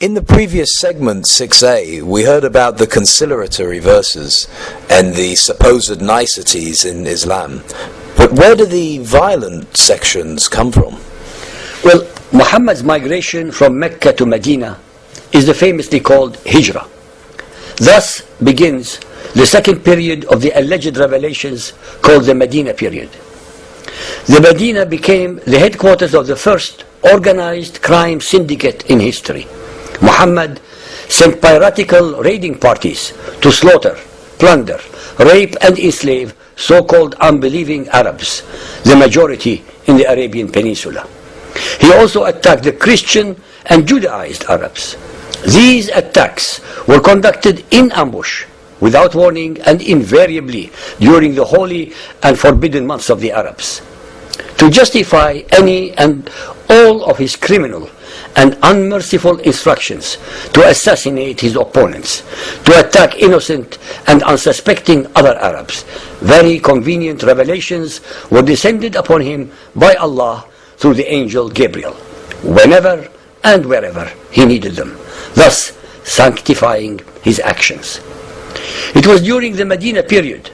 In the previous segment 6a, we heard about the conciliatory verses and the supposed niceties in Islam. But where do the violent sections come from? Well, Muhammad's migration from Mecca to Medina is the famously called Hijrah. Thus begins the second period of the alleged revelations called the Medina period. The Medina became the headquarters of the first organized crime syndicate in history. Muhammad sent piratical raiding parties to slaughter, plunder, rape and enslave so-called unbelieving Arabs, the majority in the Arabian Peninsula. He also attacked the Christian and Judaized Arabs. These attacks were conducted in ambush, without warning, and invariably during the holy and forbidden months of the Arabs. To justify any and all of his criminal and unmerciful instructions to assassinate his opponents, to attack innocent and unsuspecting other Arabs, very convenient revelations were descended upon him by Allah through the angel Gabriel, whenever and wherever he needed them, thus sanctifying his actions. It was during the Medina period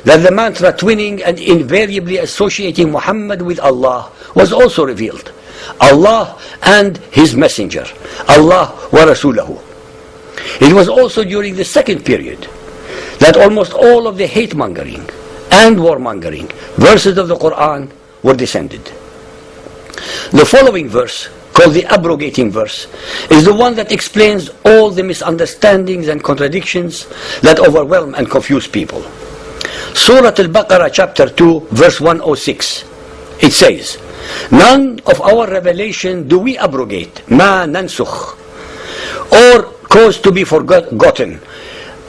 that the mantra twinning and invariably associating Muhammad with Allah was also revealed. Allah and His Messenger, Allah wa Rasulahu. It was also during the second period that almost all of the hate-mongering and warmongering verses of the Quran were descended. The following verse, called the abrogating verse, is the one that explains all the misunderstandings and contradictions that overwhelm and confuse people. Surah Al-Baqarah chapter 2 verse 106. It says, "None of our revelation do we abrogate, ma nansukh, or cause to be forgotten,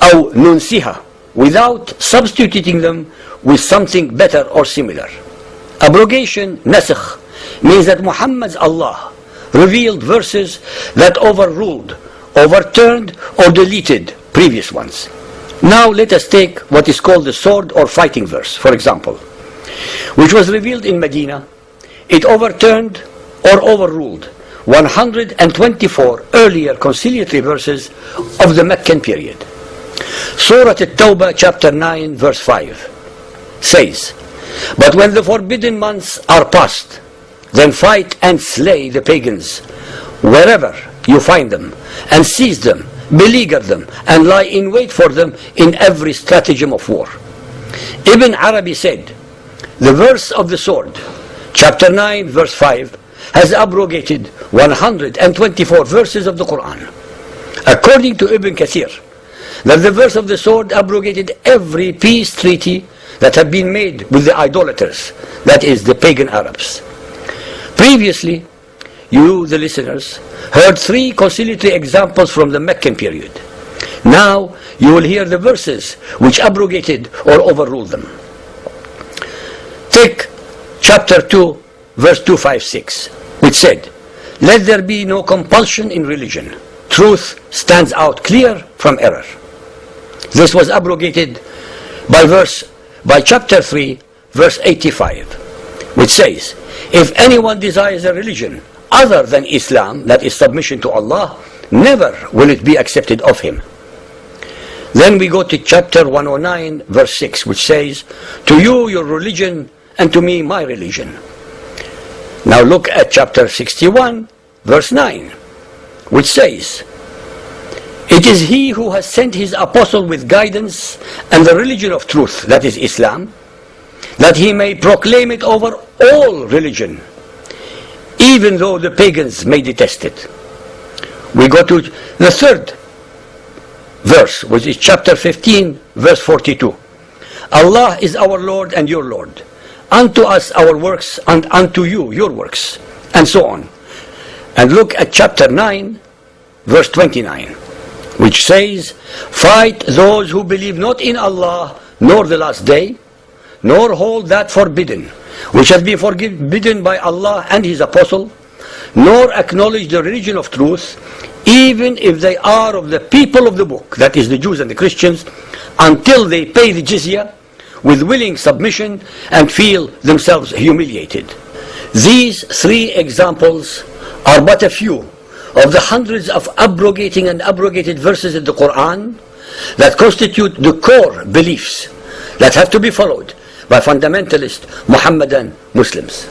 aw nunsiha, without substituting them with something better or similar." Abrogation, nasakh, means that Muhammad's Allah revealed verses that overruled, overturned, or deleted previous ones. Now let us take what is called the sword or fighting verse, for example, which was revealed in Medina. It overturned or overruled 124 earlier conciliatory verses of the Meccan period. Surah At-Tawbah chapter 9 verse 5 says, "But when the forbidden months are past, then fight and slay the pagans wherever you find them, and seize them, beleaguer them, and lie in wait for them in every stratagem of war." Ibn Arabi said, the verse of the sword, chapter 9 verse 5, has abrogated 124 verses of the Quran. According to Ibn Kathir, that the verse of the sword abrogated every peace treaty that had been made with the idolaters, that is, the pagan Arabs. Previously, you, the listeners, heard 3 conciliatory examples from the Meccan period. Now you will hear the verses which abrogated or overruled them. Take chapter 2 verse 256, which said, "Let there be no compulsion in religion. Truth stands out clear from error." This was abrogated by chapter 3 verse 85, which says, "If anyone desires a religion other than Islam, that is submission to Allah, never will it be accepted of him." Then we go to chapter 109 verse 6, which says, "To you your religion, and to me my religion." Now look at chapter 61 verse 9, which says, "It is he who has sent his apostle with guidance and the religion of truth, that is Islam, that he may proclaim it over all religion, even though the pagans may detest it." We go to the third verse, which is chapter 15 verse 42. "Allah is our Lord and your Lord. Unto us our works, and unto you your works," and so on. And look at chapter 9 verse 29, which says, "Fight those who believe not in Allah nor the last day, nor hold that forbidden which has been forbidden by Allah and His Apostle, nor acknowledge the religion of truth, even if they are of the people of the book," that is the Jews and the Christians, "until they pay the jizya with willing submission and feel themselves humiliated." These 3 examples are but a few of the hundreds of abrogating and abrogated verses in the Quran that constitute the core beliefs that have to be followed by fundamentalist Muhammadan Muslims.